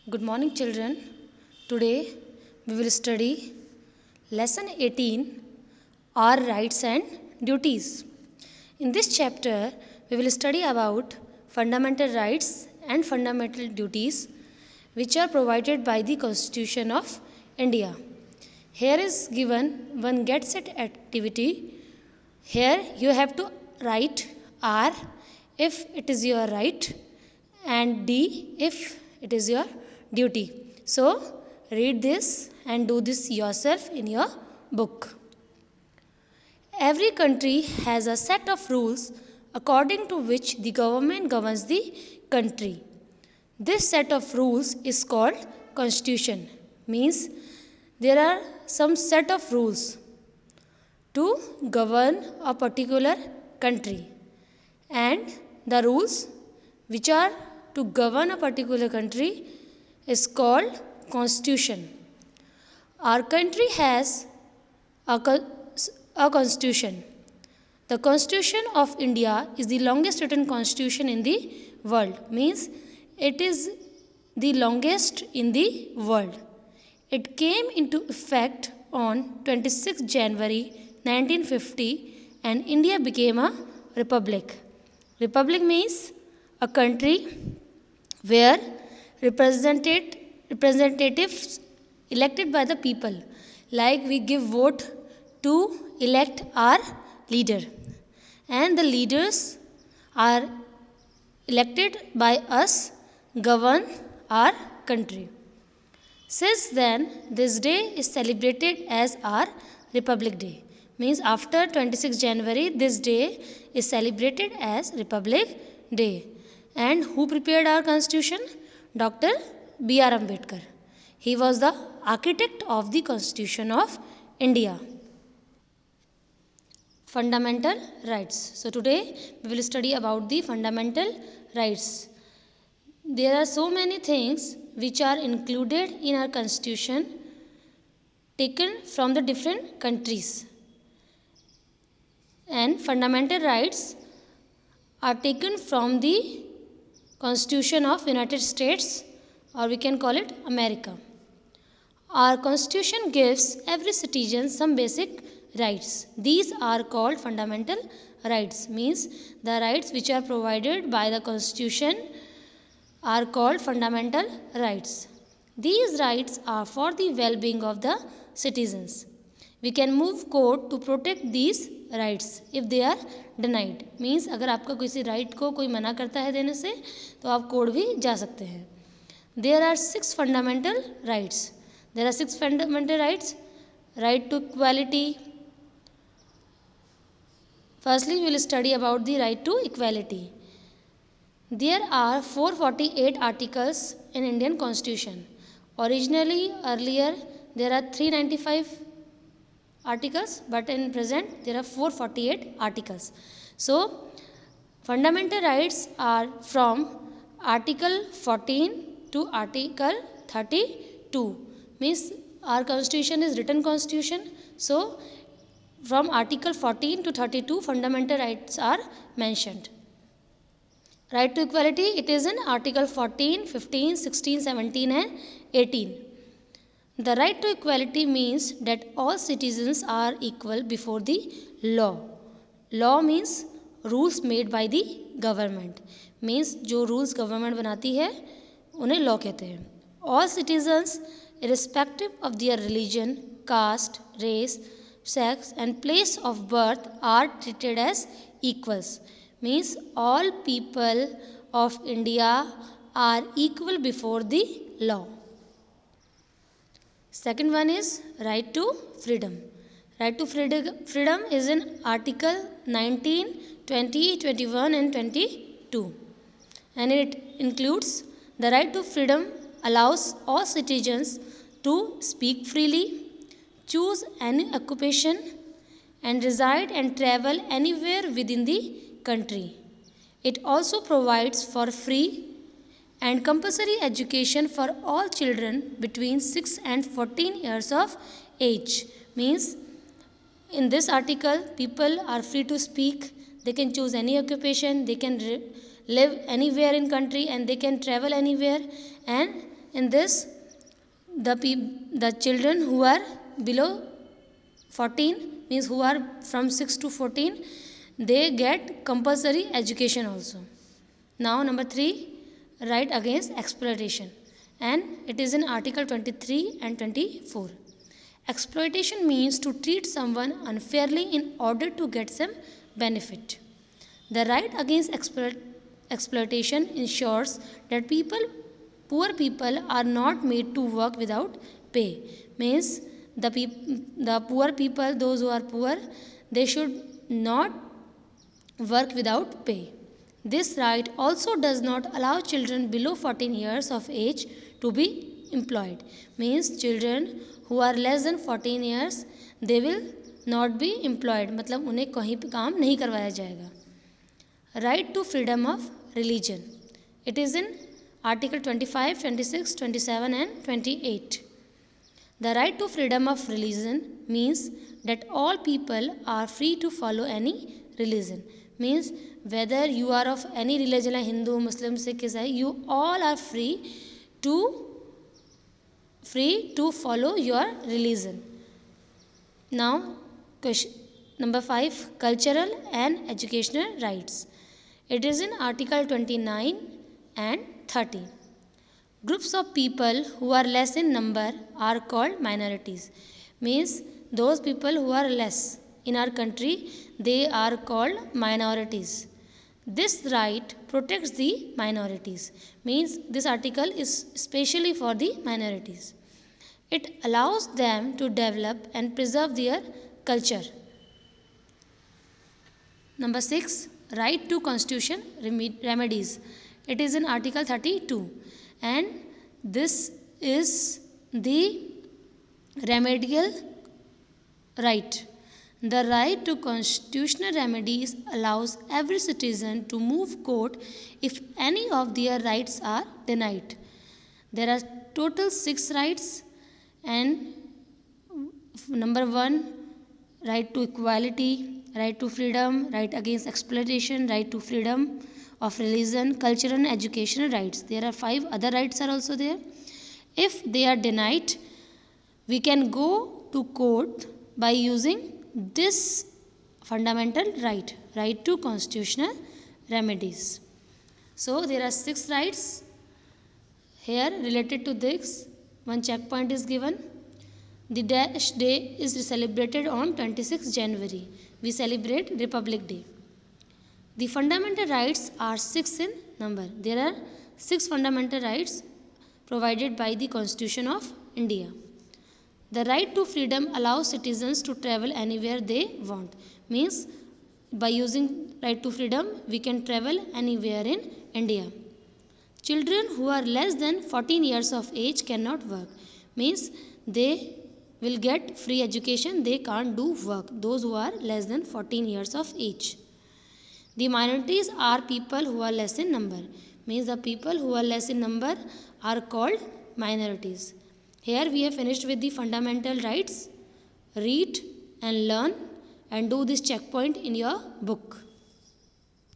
Good morning, children. Today we will study lesson 18, Our Rights and Duties. In this chapter, we will study about fundamental rights and fundamental duties which are provided by the Constitution of India. Here is given one get set activity. Here you have to write R if it is your right and D if it is your duty. So read this and do this yourself in your book. Every country has a set of rules according to which the government governs the country. This set of rules is called Constitution. Means there are some set of rules to govern a particular country, and the rules which are to govern a particular country is called Constitution. Our country has a constitution. The Constitution of India is the longest written constitution in the world. Means it is the longest in the world. It came into effect on 26 January 1950 and India became a republic. Republic means a country where representatives elected by the people, like we give vote to elect our leader, and the leaders are elected by us, govern our country. Since then, this day is celebrated as our Republic Day. Means after 26 January, this day is celebrated as Republic Day. And who prepared our constitution? Dr. B.R. Ambedkar. He was the architect of the Constitution of India. Fundamental rights. So today we will study about the fundamental rights. There are so many things which are included in our constitution taken from the different countries. And fundamental rights are taken from the Constitution of United States, or we can call it America. Our constitution gives every citizen some basic rights. These are called fundamental rights. Means the rights which are provided by the constitution are called fundamental rights. These rights are for the well-being of the citizens. We can move court to protect these rights if they are denied. Means अगर आपका किसी right को कोई मना करता है देने से तो आप कोर्ट भी जा सकते हैं. There are 6 fundamental rights. There are 6 fundamental rights. Right to equality. Firstly, we will study about the right to equality. There are 448 articles in Indian Constitution. Originally, earlier, there are 395 articles, but in present, there are 448 articles. So, fundamental rights are from Article 14 to Article 32. Means our constitution is written constitution. So, from Article 14 to 32, fundamental rights are mentioned. Right to equality, it is in Article 14, 15, 16, 17 and 18. The right to equality means that all citizens are equal before the law. Law means rules made by the government. Means जो rules government बनाती है उन्हें law कहते हैं. All citizens, irrespective of their religion, caste, race, sex and place of birth, are treated as equals. Means all people of India are equal before the law. Second one is right to freedom. Right to freedom is in Article 19, 20, 21 and 22. And it includes the right to freedom allows all citizens to speak freely, choose any occupation and reside and travel anywhere within the country. It also provides for free and compulsory education for all children between 6 and 14 years of age. Means in this article, people are free to speak, they can choose any occupation, they can live anywhere in country and they can travel anywhere, and in this the children who are below 14, means who are from 6 to 14, they get compulsory education also. Now number 3, right against exploitation, and it is in article 23 and 24. Exploitation means to treat someone unfairly in order to get some benefit. The right against exploitation ensures that poor people are not made to work without pay. Means the poor people, those who are poor, they should not work without pay. This right also does not allow children below 14 years of age to be employed. Means children who are less than 14 years, they will not be employed, मतलब उन्हें कहीं पे काम नहीं करवाया जाएगा. Right to freedom of religion. It is in article 25, 26, 27 and 28. The right to freedom of religion means that all people are free to follow any religion. Means whether you are of any religion, like Hindu, Muslim, Sikh, Isai, you all are free to follow your religion. Now question number 5, cultural and educational rights. It is in article 29 and 30. Groups of people who are less in number are called minorities. Means those people who are less in our country, they are called minorities. This right protects the minorities. Means this article is specially for the minorities. It allows them to develop and preserve their culture. Number 6, right to constitution remedies. It is in article 32, and this is the remedial right. The right to constitutional remedies allows every citizen to move court if any of their rights are denied. There are total 6 rights, and number 1, right to equality, right to freedom, right against exploitation, right to freedom of religion, cultural and educational rights. There are 5 other rights are also there. If they are denied, we can go to court by using this fundamental right, right to constitutional remedies. So there are 6 rights here related to this. One checkpoint is given. The Dash Day is celebrated on 26 January. We celebrate Republic Day. The fundamental rights are 6 in number. There are 6 fundamental rights provided by the Constitution of India. The right to freedom allows citizens to travel anywhere they want. Means by using right to freedom, we can travel anywhere in India. Children who are less than 14 years of age cannot work. Means they will get free education, they can't do work, those who are less than 14 years of age. The minorities are people who are less in number. Means the people who are less in number are called minorities. Here we have finished with the fundamental rights. Read and learn and do this checkpoint in your book.